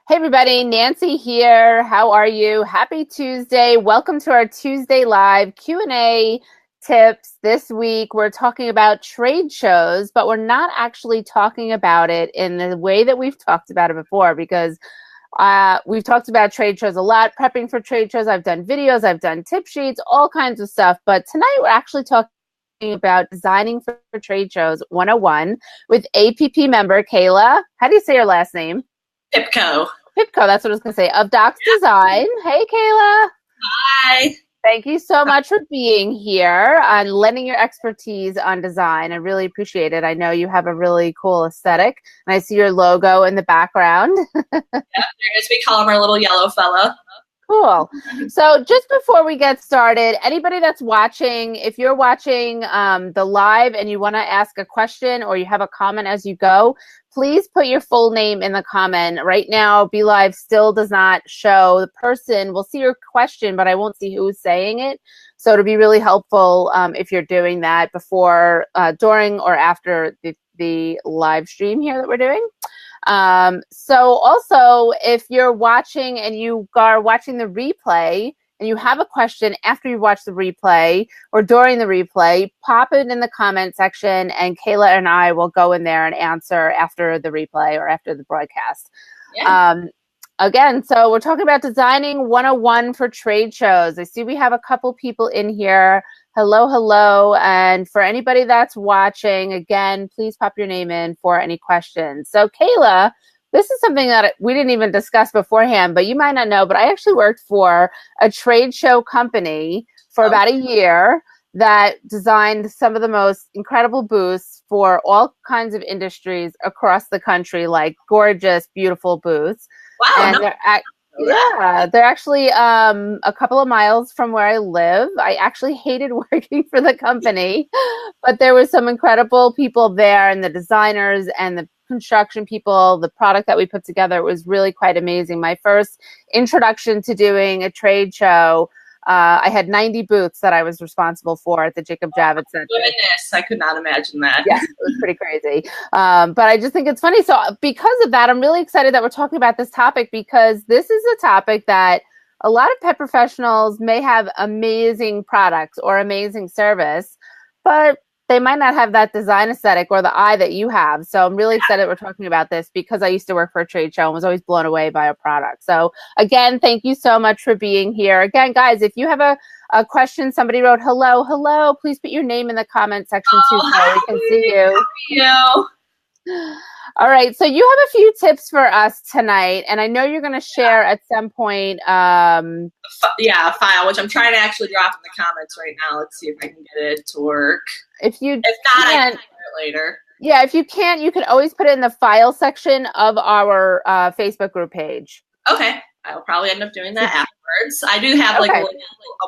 Hey everybody, Nancy here. How are you? Happy Tuesday. Welcome to our Tuesday live Q&A tips. This week we're talking about trade shows, but we're not actually talking about it in the way that we've talked about it before because we've talked about trade shows a lot, prepping for trade shows. I've done videos, I've done tip sheets, all kinds of stuff. But tonight we're actually talking about designing for trade shows 101 with APP member Kayla. How do you say your last name? Pipco. Pipco, that's what I was going to say, of Docs Design. Hey, Kayla. Hi. Thank you so much for being here and lending your expertise on design. I really appreciate it. I know you have a really cool aesthetic, and I see your logo in the background. Yep, there is. We call him our little yellow fella. Cool. So just before we get started, anybody that's watching, if you're watching the live and you want to ask a question or you have a comment as you go, please put your full name in the comment. Right now, BeLive still does not show the person. We'll see your question, but I won't see who's saying it. So it'll be really helpful if you're doing that before, during, or after the live stream here that we're doing. So also, if you're watching and you are watching the replay and you have a question after you watch the replay or during the replay, pop it in the comment section and Kayla and I will go in there and answer after the replay or after the broadcast. Yeah. Again, so we're talking about designing 101 for trade shows. I see we have a couple people in here. Hello, hello. And for anybody that's watching, again, please pop your name in for any questions. So Kayla, this is something that we didn't even discuss beforehand, but you might not know, but I actually worked for a trade show company for about a year that designed some of the most incredible booths for all kinds of industries across the country, like gorgeous, beautiful booths. Wow. And they're actually a couple of miles from where I live. I actually hated working for the company, but there were some incredible people there, and the designers and the construction people, the product that we put together was really quite amazing. My first introduction to doing a trade show, I had 90 booths that I was responsible for at the Jacob Javits Center. Goodness, I could not imagine that. Yeah, it was pretty crazy. But I just think it's funny. So because of that, I'm really excited that we're talking about this topic because this is a topic that a lot of pet professionals may have amazing products or amazing service, but they might not have that design aesthetic or the eye that you have. So I'm really excited we're talking about this because I used to work for a trade show and was always blown away by a product. So again, thank you so much for being here. Again, guys, if you have a question, somebody wrote hello, please put your name in the comment section too so we can see you. How are you? All right, so you have a few tips for us tonight, and I know you're going to share at some point. A file, which I'm trying to actually drop in the comments right now. Let's see if I can get it to work. If not, I can do it later. Yeah, if you can't, you can always put it in the file section of our Facebook group page. Okay, I'll probably end up doing that afterwards. I do have a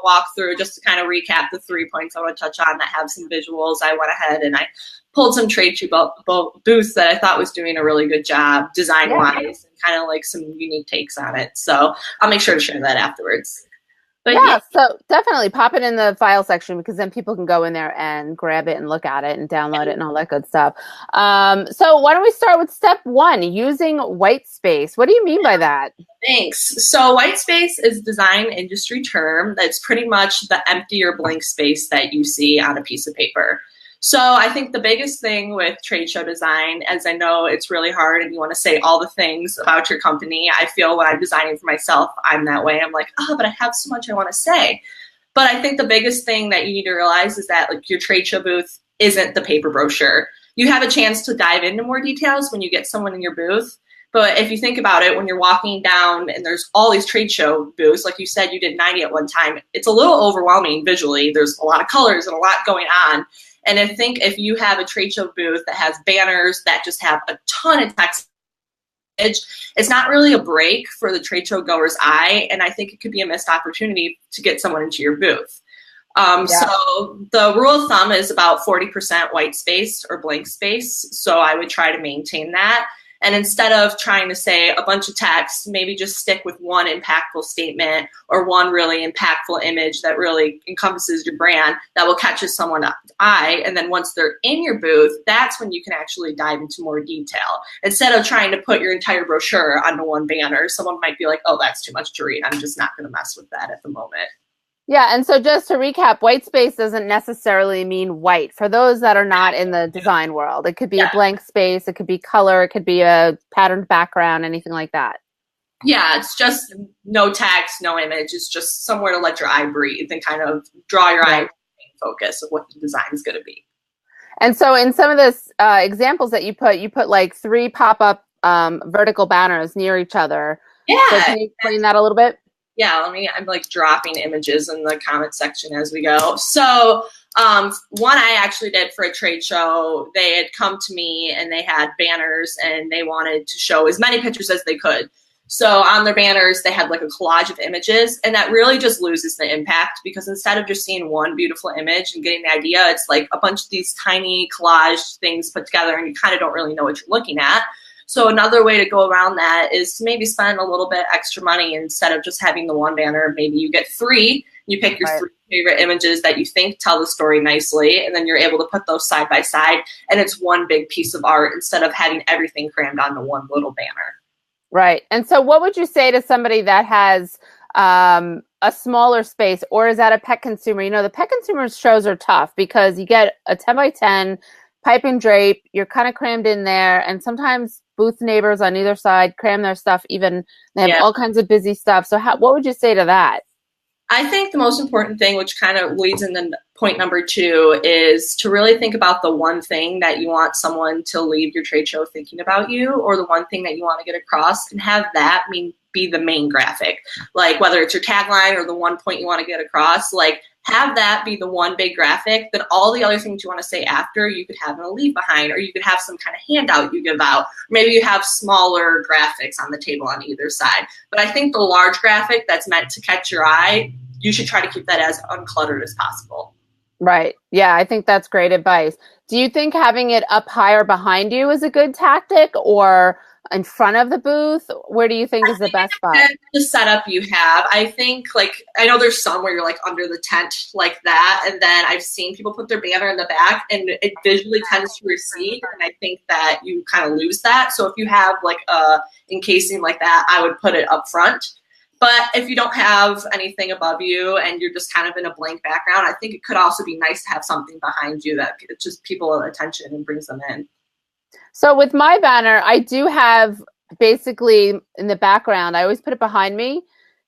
walkthrough just to kind of recap the 3 points I want to touch on that have some visuals. I went ahead and I pulled some trade show booths that I thought was doing a really good job design-wise and kind of like some unique takes on it. So I'll make sure to share that afterwards. But so definitely pop it in the file section because then people can go in there and grab it and look at it and download it and all that good stuff. So why don't we start with step 1, using white space. What do you mean by that? Thanks. So white space is a design industry term that's pretty much the empty or blank space that you see on a piece of paper. So I think the biggest thing with trade show design, as I know it's really hard and you want to say all the things about your company, I feel when I'm designing for myself, I'm that way. I'm like, but I have so much I want to say. But I think the biggest thing that you need to realize is that like your trade show booth isn't the paper brochure. You have a chance to dive into more details when you get someone in your booth. But if you think about it, when you're walking down and there's all these trade show booths, like you said, you did 90 at one time, it's a little overwhelming visually. There's a lot of colors and a lot going on. And I think if you have a trade show booth that has banners that just have a ton of text, it's not really a break for the trade show goer's eye. And I think it could be a missed opportunity to get someone into your booth. So the rule of thumb is about 40% white space or blank space. So I would try to maintain that. And instead of trying to say a bunch of text, maybe just stick with one impactful statement or one really impactful image that really encompasses your brand that will catch someone's eye. And then once they're in your booth, that's when you can actually dive into more detail. Instead of trying to put your entire brochure onto one banner, someone might be like, oh, that's too much to read. I'm just not going to mess with that at the moment. Yeah, and so just to recap, white space doesn't necessarily mean white. For those that are not in the design world, it could be a blank space, it could be color, it could be a patterned background, anything like that. Yeah, it's just no text, no image. It's just somewhere to let your eye breathe and kind of draw your eye focus of what the design is going to be. And so in some of this examples that you put like 3 pop-up vertical banners near each other. Yeah. So can you explain that a little bit? Yeah, I'm like dropping images in the comment section as we go. So one I actually did for a trade show. They had come to me and they had banners and they wanted to show as many pictures as they could. So on their banners, they had like a collage of images, and that really just loses the impact because instead of just seeing one beautiful image and getting the idea, it's like a bunch of these tiny collage things put together and you kind of don't really know what you're looking at. So another way to go around that is to maybe spend a little bit extra money instead of just having the one banner. Maybe you get 3, you pick your 3 favorite images that you think tell the story nicely, and then you're able to put those side by side, and it's one big piece of art instead of having everything crammed onto one little banner. Right. And so what would you say to somebody that has a smaller space or is at a pet consumer? You know, the pet consumer shows are tough because you get a 10 by 10 pipe and drape, you're kind of crammed in there, and sometimes booth neighbors on either side cram their stuff, even they have all kinds of busy stuff. So what would you say to that? I think the most important thing, which kind of leads into point number 2, is to really think about the one thing that you want someone to leave your trade show thinking about you, or the one thing that you want to get across, and have that be the main graphic. Like whether it's your tagline or the one point you want to get across, like have that be the one big graphic. Then all the other things you want to say after, you could have in a leave behind, or you could have some kind of handout you give out. Maybe you have smaller graphics on the table on either side. But I think the large graphic that's meant to catch your eye, you should try to keep that as uncluttered as possible. Right. Yeah, I think that's great advice. Do you think having it up higher behind you is a good tactic, or in front of the booth? Where do you think is the best spot? The setup you have. I think, like, I know there's some where you're like under the tent like that, and then I've seen people put their banner in the back and it visually tends to recede, and I think that you kind of lose that. So if you have like a encasing like that, I would put it up front. But if you don't have anything above you and you're just kind of in a blank background, I think it could also be nice to have something behind you that just people attention and brings them in. So with my banner, I do have basically in the background, I always put it behind me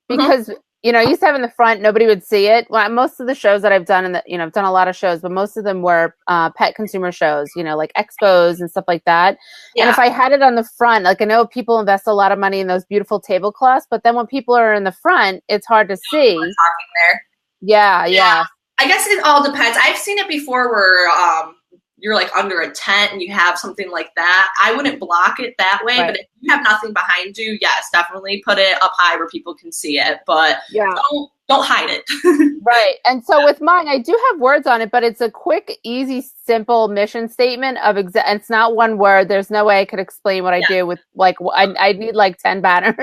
because, you know, I used to have in the front, nobody would see it. Well, most of the shows that I've done, I've done a lot of shows, but most of them were pet consumer shows, like expos and stuff like that. Yeah. And if I had it on the front, like I know people invest a lot of money in those beautiful tablecloths, but then when people are in the front, it's hard to see. Talking there. Yeah. I guess it all depends. I've seen it before where you're like under a tent and you have something like that. I wouldn't block it that way, but if you have nothing behind you, yes, definitely put it up high where people can see it, but don't hide it. Right. And so with mine, I do have words on it, but it's a quick, easy, simple mission statement of it's not one word. There's no way I could explain what I do with like, I need like 10 banners.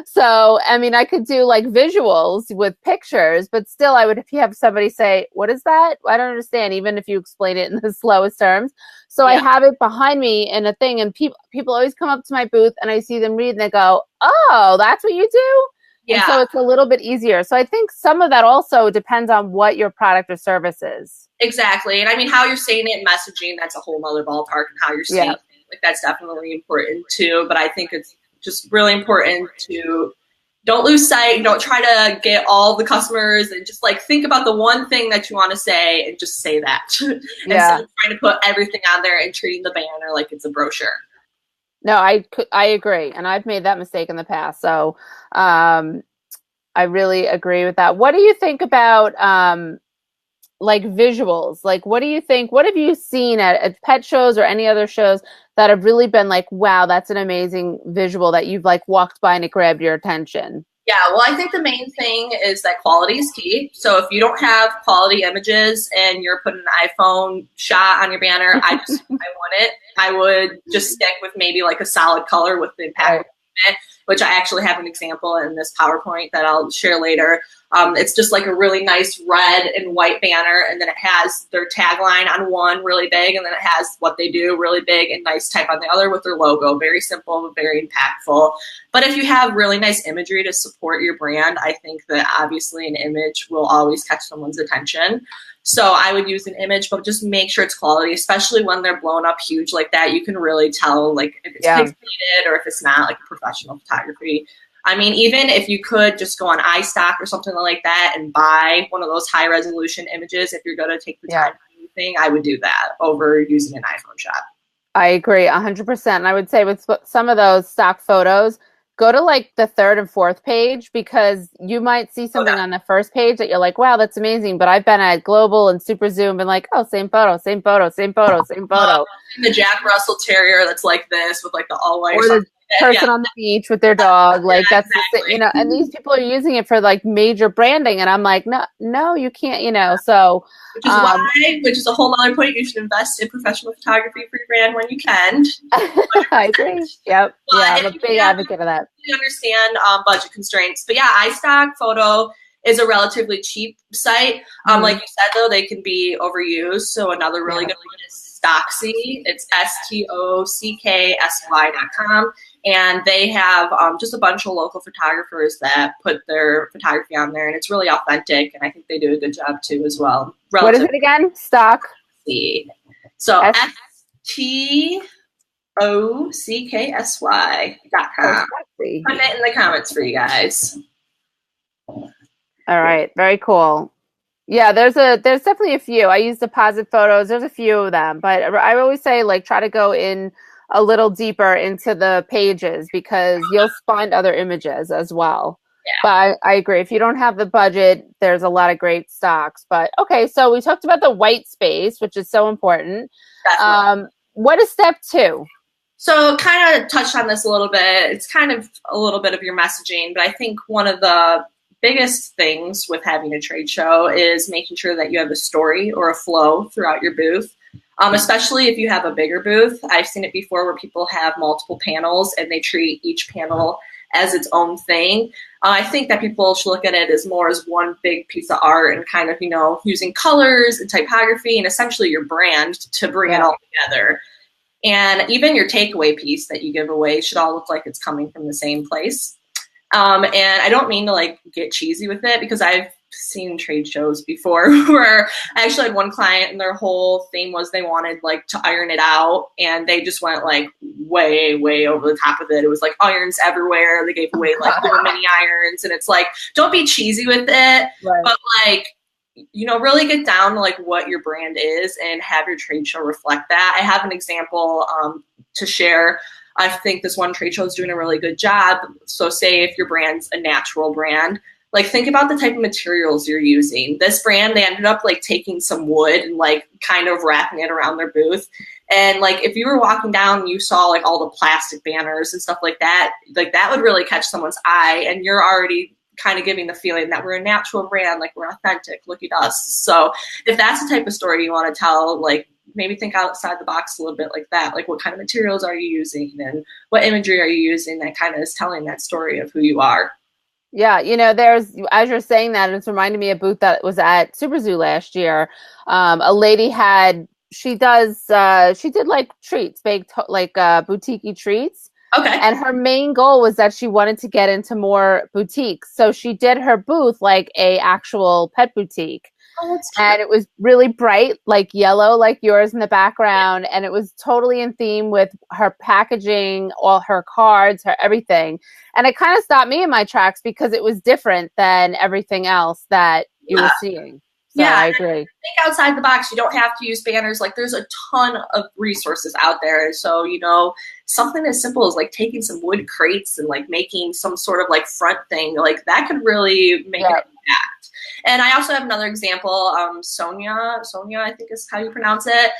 So, I mean, I could do like visuals with pictures, but still if you have somebody say, what is that? I don't understand, even if you explain it in the slowest terms. So I have it behind me in a thing, and people always come up to my booth and I see them read and they go, oh, that's what you do? Yeah. And so it's a little bit easier. So I think some of that also depends on what your product or service is. Exactly. And I mean, how you're saying it, messaging, that's a whole nother ballpark, and how you're saying it. Like, that's definitely important too. But I think it's just really important to don't lose sight. Don't try to get all the customers, and just like think about the one thing that you want to say and just say that. Instead of trying to put everything on there and treating the banner like it's a brochure. No, I agree. And I've made that mistake in the past. So I really agree with that. What do you think about like visuals? Like, what do you think? What have you seen at pet shows or any other shows that have really been like, wow, that's an amazing visual that you've like walked by and it grabbed your attention? Yeah, well, I think the main thing is that quality is key. So if you don't have quality images and you're putting an iPhone shot on your banner, I want it. I would just stick with maybe like a solid color with the impact, Right. which I actually have an example in this PowerPoint that I'll share later. It's just like a really nice red and white banner, and then it has their tagline on one really big, and then it has what they do really big and nice type on the other with their logo. Very simple, very impactful. But if you have really nice imagery to support your brand, I think that obviously an image will always catch someone's attention. So I would use an image, but just make sure it's quality, especially when they're blown up huge like that. You can really tell like if it's pixelated or if it's not like professional photography. I mean, even if you could just go on iStock or something like that and buy one of those high resolution images, if you're going to take the time for anything, I would do that over using an iPhone shot. I agree 100%. And I would say with some of those stock photos, go to like the third and fourth page, because you might see something on the first page that you're like, wow, that's amazing. But I've been at Global and Super Zoom and like, oh, same photo, same photo, same photo, same photo. The Jack Russell Terrier that's like this with like the all white. Or the person on the beach with their dog. Like that's exactly. You know, and these people are using it for like major branding. And I'm like, no, you can't, you know, so. Which is a whole other point. You should invest in professional photography for your brand when you can. I agree. Yep. But yeah, I'm a big advocate of that. You understand budget constraints. But yeah, iStock Photo is a relatively cheap site. Like you said, though, they can be overused. So another really good one is Stocksy. It's STOCKSY.com. And they have just a bunch of local photographers that put their photography on there, and it's really authentic, and I think they do a good job too as well. What is it again? Stock? So STOCKSY.com. Put it in the comments for you guys. All right, very cool. Yeah, there's definitely a few. I use Deposit Photos. There's a few of them, but I always say like try to go in a little deeper into the pages, because you'll find other images as well. Yeah. But I agree. If you don't have the budget, there's a lot of great stocks. But okay, so we talked about the white space, which is so important. What is step 2? So kind of touched on this a little bit. It's kind of a little bit of your messaging, but I think one of the biggest things with having a trade show is making sure that you have a story or a flow throughout your booth. Especially if you have a bigger booth. I've seen it before where people have multiple panels and they treat each panel as its own thing. I think that people should look at it as more as one big piece of art and kind of, you know, using colors and typography and essentially your brand to bring it all together. And even your takeaway piece that you give away should all look like it's coming from the same place. And I don't mean to like get cheesy with it, because I've seen trade shows before where I actually had one client and their whole theme was they wanted like to iron it out, and they just went like way over the top of it. It was like irons everywhere. They gave away like little mini irons, and it's like, don't be cheesy with it, but like, you know, really get down to like what your brand is and have your trade show reflect that. I have an example to share. I think this one trade show is doing a really good job. So say if your brand's a natural brand, like think about the type of materials you're using. This brand, they ended up like taking some wood and like kind of wrapping it around their booth. And like if you were walking down and you saw like all the plastic banners and stuff like that would really catch someone's eye, and you're already kind of giving the feeling that we're a natural brand, like we're authentic, look at us. So if that's the type of story you want to tell, like maybe think outside the box a little bit like that. Like what kind of materials are you using and what imagery are you using that kind of is telling that story of who you are. Yeah, you know, there's, as you're saying that, it's reminding me of a booth that was at Super Zoo last year. A lady she did like treats, baked like boutique-y treats. Okay. And her main goal was that she wanted to get into more boutiques. So she did her booth like a actual pet boutique. Oh, that's cute. And it was really bright, like yellow, like yours in the background. And it was totally in theme with her packaging, all her cards, her everything. And it kind of stopped me in my tracks because it was different than everything else that you were seeing. So I agree. Think outside the box. You don't have to use banners. Like there's a ton of resources out there. So, you know, something as simple as like taking some wood crates and like making some sort of like front thing, like that could really make an impact. And I also have another example. Sonia, I think is how you pronounce it.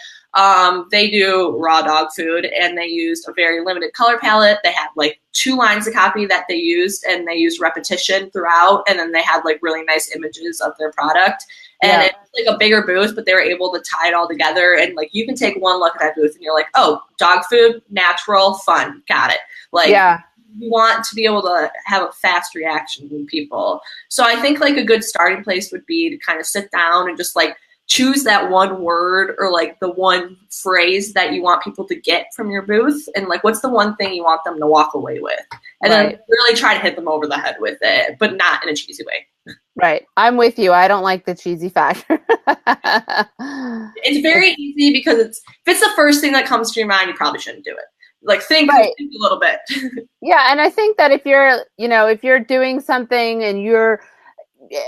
They do raw dog food, and they used a very limited color palette. They had like 2 lines of copy that they used, and they used repetition throughout. And then they had like really nice images of their product. And Yeah. it's like a bigger booth, but they were able to tie it all together. And like you can take one look at that booth, and you're like, oh, dog food, natural, fun, got it. Like, Yeah. you want to be able to have a fast reaction from people. So I think like a good starting place would be to kind of sit down and just like choose that one word or like the one phrase that you want people to get from your booth, and like what's the one thing you want them to walk away with, and then really try to hit them over the head with it, but not in a cheesy way. Right. I'm with you. I don't like the cheesy factor. It's very easy because if it's the first thing that comes to your mind, you probably shouldn't do it. Like think a little bit. Yeah, and I think that if you're doing something and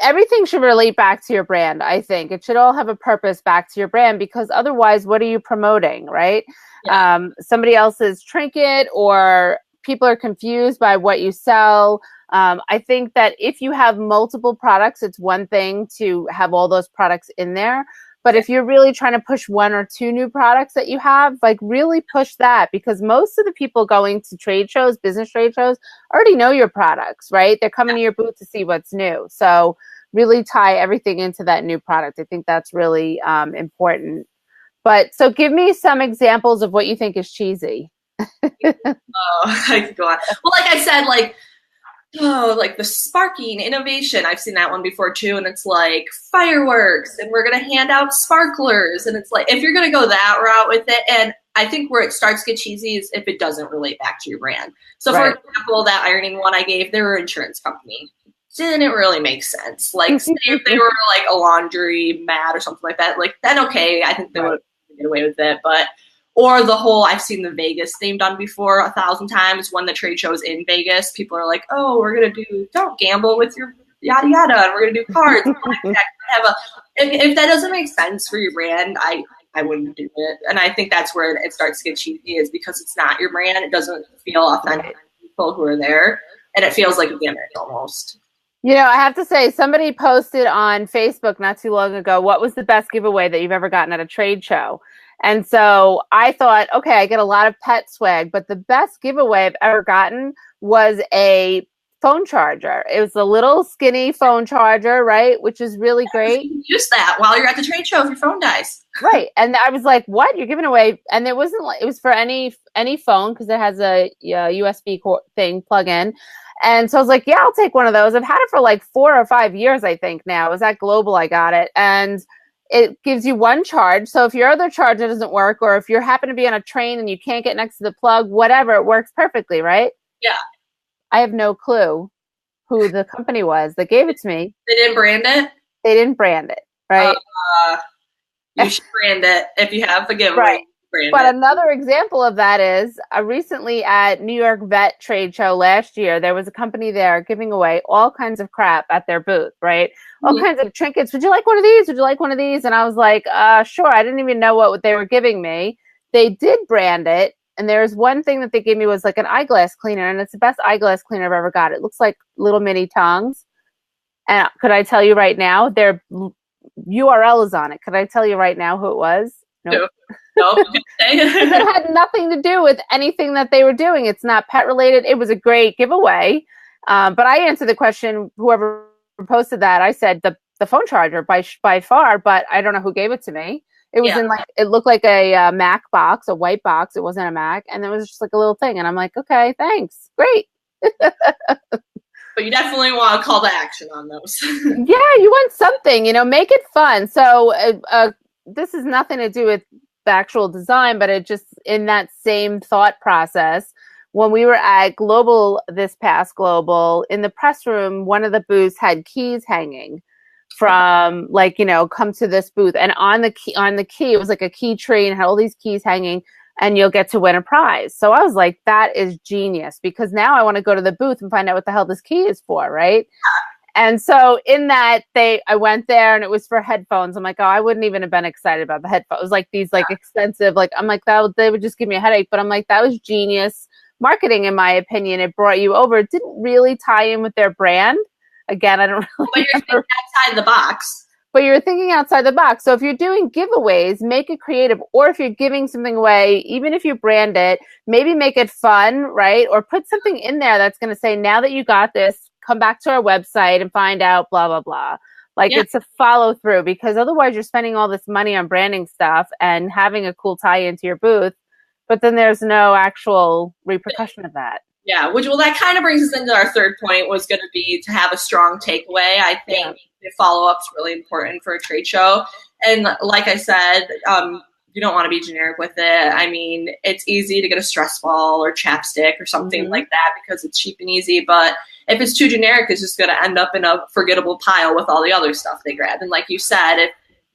everything should relate back to your brand. I think it should all have a purpose back to your brand, because otherwise, what are you promoting, right? Yeah. Somebody else's trinket, or people are confused by what you sell. I think that if you have multiple products, it's one thing to have all those products in there. But if you're really trying to push 1 or 2 new products that you have, like really push that, because most of the people going to trade shows, business trade shows, already know your products, right? They're coming to your booth to see what's new. So really tie everything into that new product. I think that's really important. But so give me some examples of what you think is cheesy. I could go on. Well, like I said, like the sparking innovation. I've seen that one before too, and it's like fireworks, and we're gonna hand out sparklers, and it's like if you're gonna go that route with it, and I think where it starts to get cheesy is if it doesn't relate back to your brand. So for example, that ironing one I gave, they were an insurance company. Didn't really make sense. Like say if they were like a laundry mat or something like that, like then okay, I think they would get away with it, but or the whole, I've seen the Vegas theme done before 1,000 times when the trade show's in Vegas. People are like, oh, we're going to do, don't gamble with your yada yada, and we're going to do cards. If that doesn't make sense for your brand, I wouldn't do it. And I think that's where it starts to get cheesy, is because it's not your brand. It doesn't feel authentic to people who are there, and it feels like a gimmick almost. You know, I have to say, somebody posted on Facebook not too long ago, what was the best giveaway that you've ever gotten at a trade show? And so I thought, okay, I get a lot of pet swag, but the best giveaway I've ever gotten was a phone charger. It was a little skinny phone charger, right? Which is really great. You can use that while you're at the trade show if your phone dies. Right. And I was like, what? You're giving away? And it wasn't like, it was for any phone, because it has a USB thing plug in. And so I was like, yeah, I'll take one of those. I've had it for like 4 or 5 years, I think now. It was at Global I got it. And it gives you one charge. So if your other charger doesn't work, or if you happen to be on a train and you can't get next to the plug, whatever, it works perfectly, right? Yeah. I have no clue who the company was that gave it to me. They didn't brand it? They didn't brand it, right? You should brand it if you have the giveaway. Right. But another example of that is recently at New York Vet Trade Show last year, there was a company there giving away all kinds of crap at their booth, right? All kinds of trinkets. Would you like one of these? Would you like one of these? And I was like, sure. I didn't even know what they were giving me. They did brand it. And there's one thing that they gave me was like an eyeglass cleaner. And it's the best eyeglass cleaner I've ever got. It looks like little mini tongs. And could I tell you right now, their URL is on it. Could I tell you right now who it was? Nope. No. It had nothing to do with anything that they were doing. It's not pet related. It was a great giveaway. But I answered the question, whoever posted that, I said the phone charger by far, but I don't know who gave it to me. It was in it looked like a Mac box, a white box. It wasn't a Mac. And it was just like a little thing. And I'm like, okay, thanks. Great. But you definitely want a call to action on those. Yeah, you want something, make it fun. So this has nothing to do with the actual design, but it just in that same thought process. When we were at Global, this past Global, in the press room, one of the booths had keys hanging from come to this booth. And on the key, it was like a key tree and had all these keys hanging, and you'll get to win a prize. So I was like, that is genius, because now I want to go to the booth and find out what the hell this key is for, right? And so in that, I went there, and it was for headphones. I'm like, oh, I wouldn't even have been excited about the headphones. Like these expensive, I'm like, they would just give me a headache. But I'm like, that was genius marketing, in my opinion. It brought you over. It didn't really tie in with their brand. Again, I don't really. But you're outside the box. but you're thinking outside the box. So if you're doing giveaways, make it creative. Or if you're giving something away, even if you brand it, maybe make it fun, right? Or put something in there that's going to say, now that you got this, come back to our website and find out blah, blah, blah. Like Yeah. it's a follow through, because otherwise you're spending all this money on branding stuff and having a cool tie into your booth, but then there's no actual repercussion of that. Yeah, which, well, that kind of brings us into our third point, was going to be to have a strong takeaway. I think the follow-up is really important for a trade show. And like I said, you don't want to be generic with it. I mean, it's easy to get a stress ball or chapstick or something like that because it's cheap and easy. But if it's too generic, it's just going to end up in a forgettable pile with all the other stuff they grabbed. And like you said, if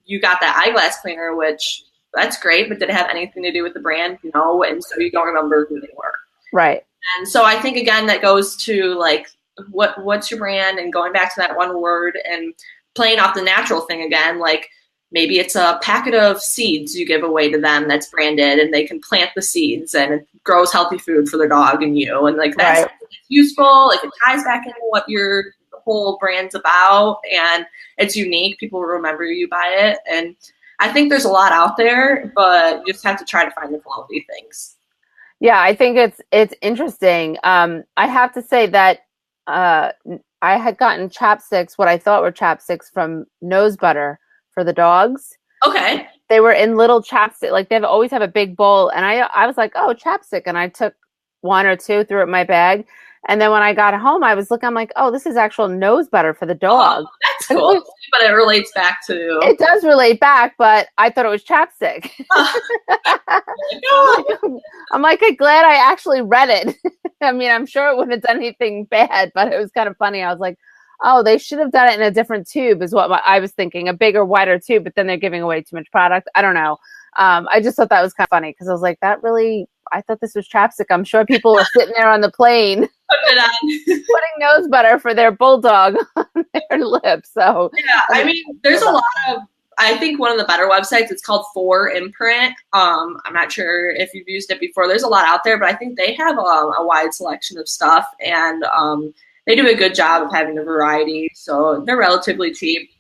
you got that eyeglass cleaner, which that's great, but did it have anything to do with the brand? No. And so you don't remember who they were. Right. And so I think, again, that goes to like, what's your brand, and going back to that one word and playing off the natural thing again. Like maybe it's a packet of seeds you give away to them that's branded, and they can plant the seeds and it grows healthy food for their dog and you. And like that's useful. Like it ties back into what your whole brand's about, and it's unique. People will remember you by it. And I think there's a lot out there, but you just have to try to find the quality things. Yeah, I think it's interesting. I have to say that I had gotten chapsticks, what I thought were chapsticks, from Nose Butter for the dogs. Okay. They were in little chapstick, like they always have a big bowl, and I was like, oh, chapstick, and I took one or two, threw it in my bag, and then when I got home, I was looking, I'm like, oh, this is actual nose butter for the dog. Oh, that's cool. But it relates back to... It does relate back, but I thought it was chapstick. I'm like, I'm glad I actually read it. I mean, I'm sure it wouldn't have done anything bad, but it was kind of funny. I was like, oh, they should have done it in a different tube is what I was thinking, a bigger, wider tube, but then they're giving away too much product. I don't know. I just thought that was kind of funny because I was like, I thought this was chapstick. I'm sure people were sitting there on the plane putting nose butter for their bulldog on their lips. So yeah, I mean, there's a lot of, I think one of the better websites, it's called 4imprint. I'm not sure if you've used it before. There's a lot out there, but I think they have a wide selection of stuff, and they do a good job of having a variety. So they're relatively cheap.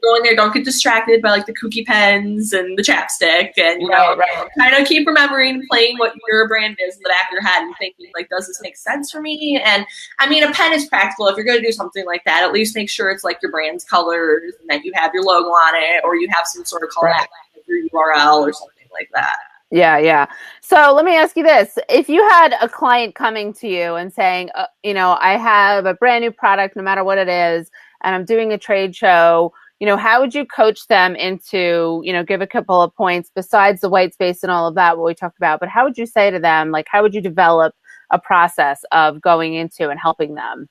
Go in there, don't get distracted by like the kooky pens and the chapstick, and you know, kind of keep remembering playing what your brand is in the back of your head and thinking like, does this make sense for me? And I mean, a pen is practical. If you're going to do something like that, at least make sure it's like your brand's colors and that you have your logo on it, or you have some sort of call back your URL or something like that. Yeah. So let me ask you this. If you had a client coming to you and saying, I have a brand new product, no matter what it is, and I'm doing a trade show, how would you coach them into, give a couple of points besides the white space and all of that, what we talked about, but how would you say to them, like, how would you develop a process of going into and helping them?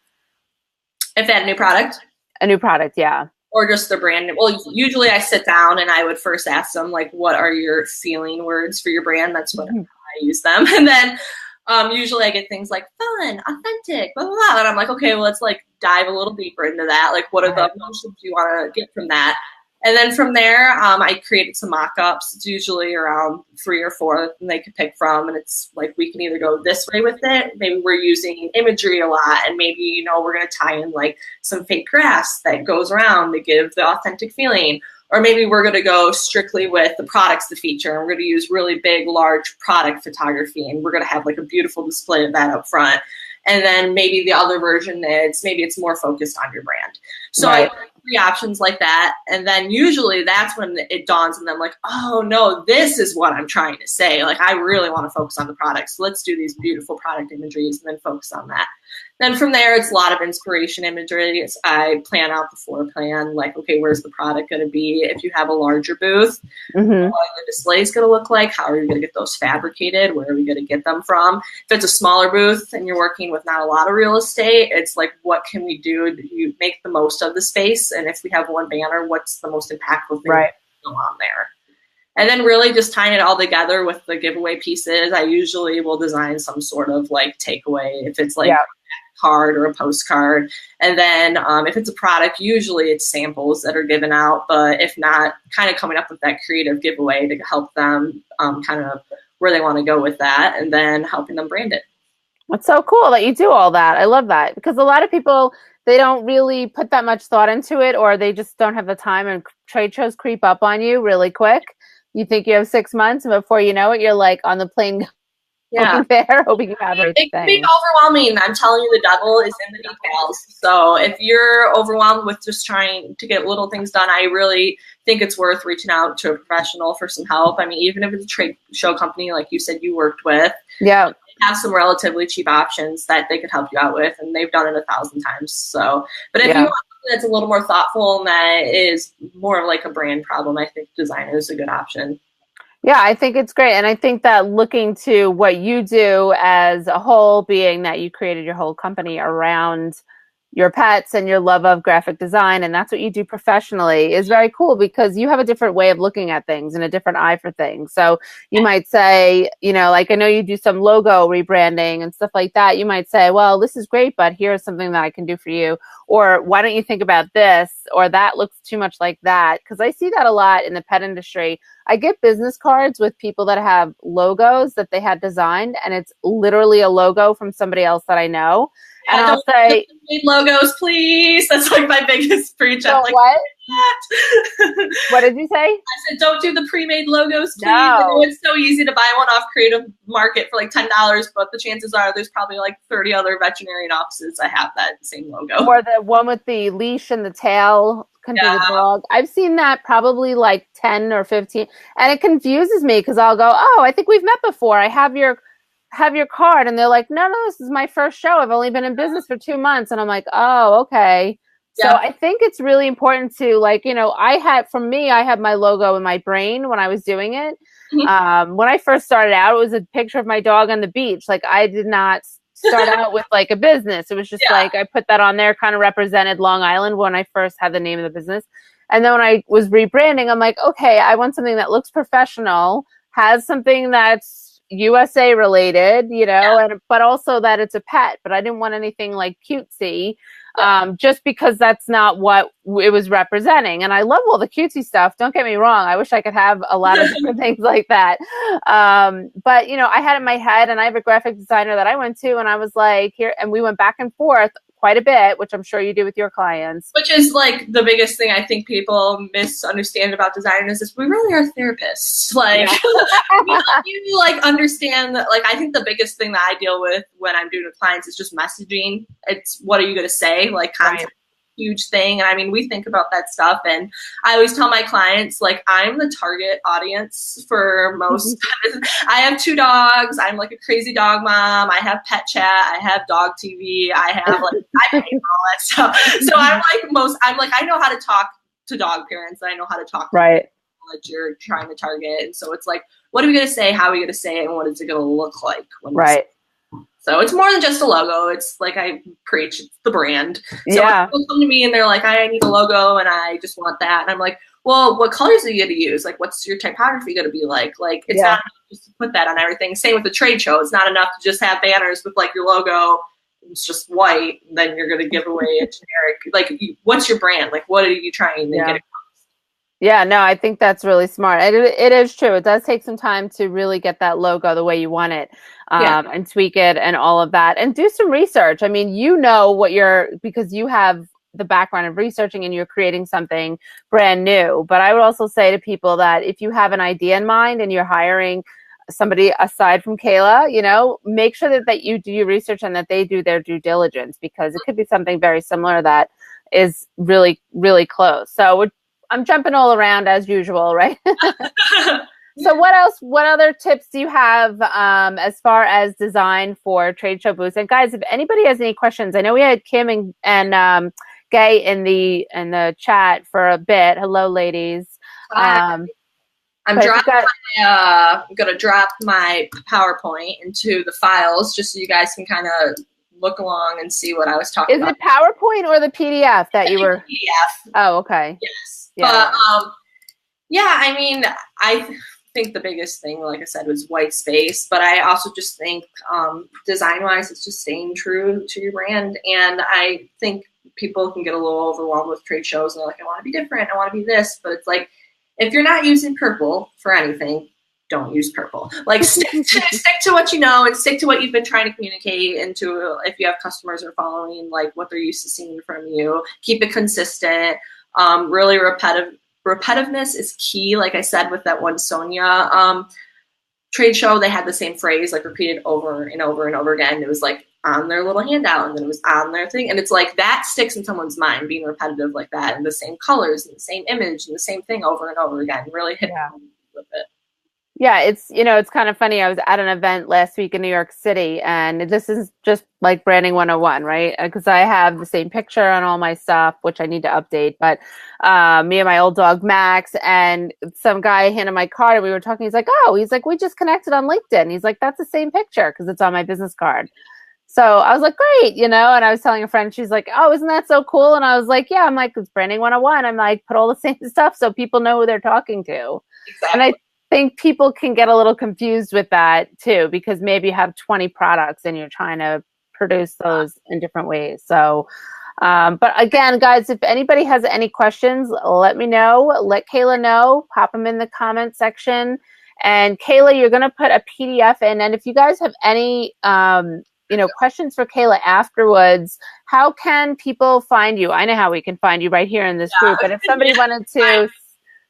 If they had a new product? A new product, yeah. Or just their brand. Well, usually I sit down and I would first ask them, like, what are your feeling words for your brand? That's what I use them. And then usually I get things like fun, authentic, blah, blah, blah. And I'm like, okay, well, let's like dive a little deeper into that. Like, what are the emotions you want to get from that? And then from there, I created some mock-ups. It's usually around 3 or 4 and they could pick from. And it's like, we can either go this way with it. Maybe we're using imagery a lot. And maybe, we're going to tie in like some fake grass that goes around to give the authentic feeling. Or maybe we're going to go strictly with the products to feature. And we're going to use really big, large product photography. And we're going to have like a beautiful display of that up front. And then maybe the other version is maybe it's more focused on your brand. So I have 3 options like that. And then usually that's when it dawns on them like, oh no, this is what I'm trying to say. Like I really want to focus on the product. So let's do these beautiful product imageries and then focus on that. Then from there, it's a lot of inspiration imagery. I plan out the floor plan, like, okay, where's the product going to be? If you have a larger booth, what are the displays going to look like? How are you going to get those fabricated? Where are we going to get them from? If it's a smaller booth and you're working with not a lot of real estate, it's like, what can we do to make the most of the space? And if we have one banner, what's the most impactful thing to go on there? And then really just tying it all together with the giveaway pieces. I usually will design some sort of like takeaway if it's like a card or a postcard. And then if it's a product, usually it's samples that are given out. But if not, kind of coming up with that creative giveaway to help them kind of where they want to go with that, and then helping them brand it. That's so cool that you do all that. I love that because a lot of people they don't really put that much thought into it, or they just don't have the time, and trade shows creep up on you really quick. You think you have 6 months, and before you know it, you're like on the plane Yeah. going there, hoping you have It can be everything. overwhelming. I'm telling you, the devil is in the details. So if you're overwhelmed with just trying to get little things done, I really think it's worth reaching out to a professional for some help. I mean, even if it's a trade show company like you said you worked with, Yeah. they have some relatively cheap options that they could help you out with, and they've done it 1,000 times. So, but if you Yeah. want something that's a little more thoughtful and that is more like a brand problem, I think design is a good option. Yeah, I think it's great. And I think that looking to what you do as a whole, being that you created your whole company around your pets and your love of graphic design, and that's what you do professionally, is very cool because you have a different way of looking at things and a different eye for things. So you might say, like I know you do some logo rebranding and stuff like that. You might say, well, this is great, but here's something that I can do for you. Or why don't you think about this? Or that looks too much like that. Because I see that a lot in the pet industry. I get business cards with people that have logos that they had designed, and it's literally a logo from somebody else that I know. And Yeah, I'll don't say, need logos, please. That's like my biggest preach. I'm don't like, what? that. What did you say? I said, don't do the pre-made logos, please. I know No. it's so easy to buy one off Creative Market for like $10, but the chances are there's probably like 30 other veterinarian offices that have that same logo. Or the one with the leash and the tail can be Yeah, the dog. I've seen that probably like 10 or 15, and it confuses me because I'll go, oh, I think we've met before. I have your card, and they're like, no, this is my first show. I've only been in business for 2 months. And I'm like, oh, okay. So yeah, I think it's really important to, like, I had my logo in my brain when I was doing it. When I first started out, it was a picture of my dog on the beach. Like, I did not start out with like a business. It was just yeah. like I put that on there, kind of represented Long Island when I first had the name of the business. And then when I was rebranding, I'm like, okay, I want something that looks professional, has something that's USA related, and but also that it's a pet. But I didn't want anything like cutesy, just because that's not what it was representing. And I love all the cutesy stuff. Don't get me wrong. I wish I could have a lot of different things like that. But I had it in my head, and I have a graphic designer that I went to, and I was like, here, and we went back and forth quite a bit, which I'm sure you do with your clients. Which is like the biggest thing I think people misunderstand about design is this: we really are therapists. Like, you like understand that. Like, I think the biggest thing that I deal with when I'm doing with clients is just messaging. It's what are you going to say? Like, content. Right. Huge thing. And I mean, we think about that stuff, and I always tell my clients, like, I'm the target audience for most. I have 2 dogs. I'm like a crazy dog mom. I have pet chat. I have dog TV. I have like, I pay for all that stuff. So I'm like, I know how to talk to dog parents. I know how to talk to right. that you're trying to target. And so it's like, what are we going to say? How are we going to say it? And what is it going to look like? Right. So it's more than just a logo. It's like I preach, it's the brand. So yeah. people come to me and they're like, I need a logo and I just want that. And I'm like, well, what colors are you going to use? Like, what's your typography going to be like? Like, it's not enough just to put that on everything. Same with the trade show. It's not enough to just have banners with like your logo. It's just white. Then you're going to give away a generic. Like, what's your brand? Like, what are you trying to get across? Yeah, no, I think that's really smart. It is true. It does take some time to really get that logo the way you want it, and tweak it and all of that, and do some research. I mean, because you have the background of researching and you're creating something brand new. But I would also say to people that if you have an idea in mind and you're hiring somebody aside from Kayla, make sure that you do your research and that they do their due diligence, because it could be something very similar that is really, really close. So I'm jumping all around as usual, right? So what other tips do you have as far as design for trade show booths? And guys, if anybody has any questions, I know we had Kim and Gay in the chat for a bit. Hello, ladies. I'm going to drop my PowerPoint into the files just so you guys can kind of look along and see what I was talking about. Is it PowerPoint or the PDF that you were? PDF. Oh, okay. Yes. Yeah. But I mean, I think the biggest thing, like I said, was white space. But I also just think design-wise, it's just staying true to your brand. And I think people can get a little overwhelmed with trade shows and they're like, I want to be different. I want to be this. But it's like, if you're not using purple for anything, don't use purple. Like stick to what you know and stick to what you've been trying to communicate into if you have customers who are following like what they're used to seeing from you. Keep it consistent. Really repetitiveness is key. Like I said with that one Sonia trade show, they had the same phrase like repeated over and over and over again. It was like on their little handout and then it was on their thing. And it's like that sticks in someone's mind, being repetitive like that, and the same colors and the same image and the same thing over and over again. Really hit with it. Yeah, it's kind of funny. I was at an event last week in New York City, and this is just like branding 101, right? Because I have the same picture on all my stuff, which I need to update. But me and my old dog, Max, and some guy handed my card, and we were talking. He's like, we just connected on LinkedIn. He's like, that's the same picture because it's on my business card. So I was like, great, and I was telling a friend, she's like, oh, isn't that so cool? And I was like, yeah, I'm like, it's branding 101. I'm like, put all the same stuff so people know who they're talking to. Exactly. And I think people can get a little confused with that too, because maybe you have 20 products and you're trying to produce those in different ways. So, but again, guys, if anybody has any questions, let me know. Let Kayla know. Pop them in the comment section. And Kayla, you're going to put a PDF in. And if you guys have any, questions for Kayla afterwards, how can people find you? I know how we can find you right here in this group. But if somebody wanted to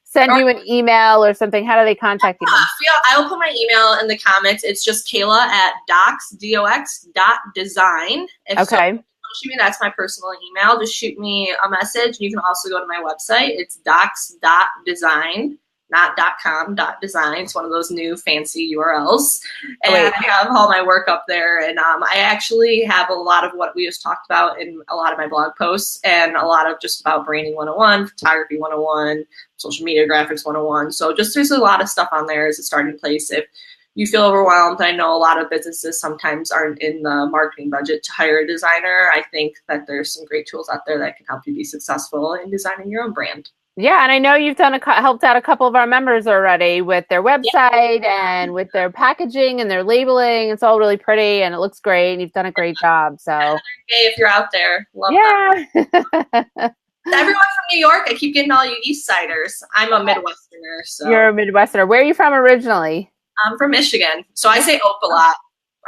send you an email or something, how do they contact you? I will put my email in the comments. It's just Kayla at docs.design. Okay. Shoot me, that's my personal email. Just shoot me a message. You can also go to my website. It's docs.design, not .com, .design. It's one of those new fancy URLs. And I have all my work up there. And I actually have a lot of what we just talked about in a lot of my blog posts, and a lot of just about branding 101, photography 101, social media graphics 101. So just there's a lot of stuff on there as a starting place. If you feel overwhelmed, I know a lot of businesses sometimes aren't in the marketing budget to hire a designer. I think that there's some great tools out there that can help you be successful in designing your own brand. Yeah, and I know you've helped out a couple of our members already with their website and with their packaging and their labeling. It's all really pretty and it looks great. And you've done a great job. So, hey, if you're out there, love that. Everyone from New York, I keep getting all you East Siders. I'm a Midwesterner. So you're a Midwesterner. Where are you from originally? I'm from Michigan, so I say "ope" a lot.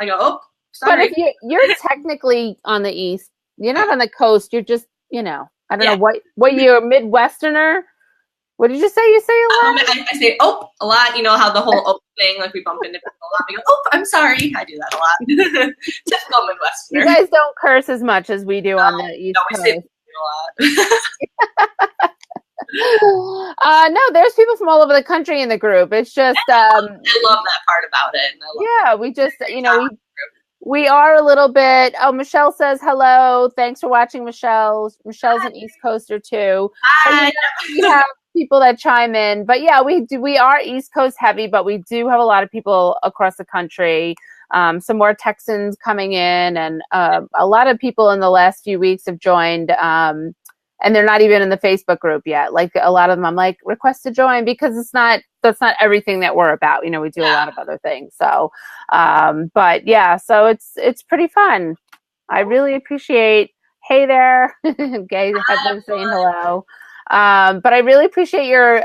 I go "ope." Sorry. But if you're technically on the East, you're not on the coast. You're just, I don't know what you're a Midwesterner. What did you say? You say a lot. I say "ope" a lot. You know how the whole "ope" thing, like we bump into people a lot. We go "ope," I'm sorry. I do that a lot. Typical Midwesterner. You guys don't curse as much as we do on the East Coast. We say a lot. No, there's people from all over the country in the group. It's just I love that part about it. We just we are a little bit. Oh, Michelle says hello. Thanks for watching, Michelle. Michelle's an East Coaster too. Hi. We have people that chime in, but yeah, we are East Coast heavy, but we do have a lot of people across the country. Some more Texans coming in, and a lot of people in the last few weeks have joined. And they're not even in the Facebook group yet. Like a lot of them, I'm like, request to join, because that's not everything that we're about. We do a lot of other things. So, but yeah, so it's pretty fun. I really appreciate. Hey there, Gay has been saying hello. But I really appreciate your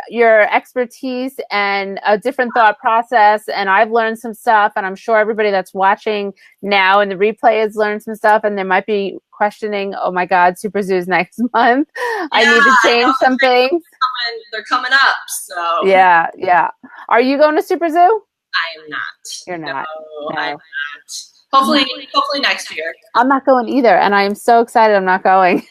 expertise and a different thought process. And I've learned some stuff, and I'm sure everybody that's watching now in the replay has learned some stuff, and they might be questioning, oh my God, Super Zoo's next month. I need to change some things. They're coming up. So yeah. Are you going to Super Zoo? I am not. You're not. No. I'm not. Hopefully next year. I'm not going either, and I am so excited I'm not going.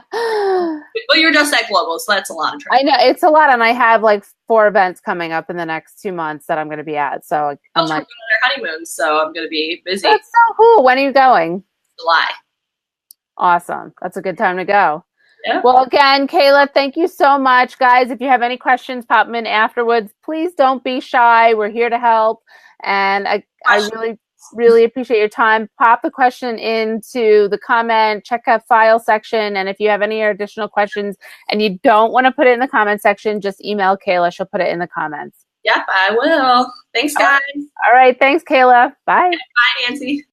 Well, you're just at Global, so that's a lot of travel. I know, it's a lot, and I have like 4 events coming up in the next 2 months that I'm going to be at. So I'm like, we're going on our honeymoon, so I'm going to be busy. That's so cool. When are you going? July. Awesome. That's a good time to go. Yeah. Well, again, Kayla, thank you so much. Guys, if you have any questions, pop them in afterwards. Please don't be shy. We're here to help. And I really appreciate your time. Pop the question into the comment, check out file section. And if you have any additional questions and you don't want to put it in the comment section, just email Kayla. She'll put it in the comments. Yep, I will. Thanks, guys. All right. Thanks, Kayla. Bye. Bye, Nancy.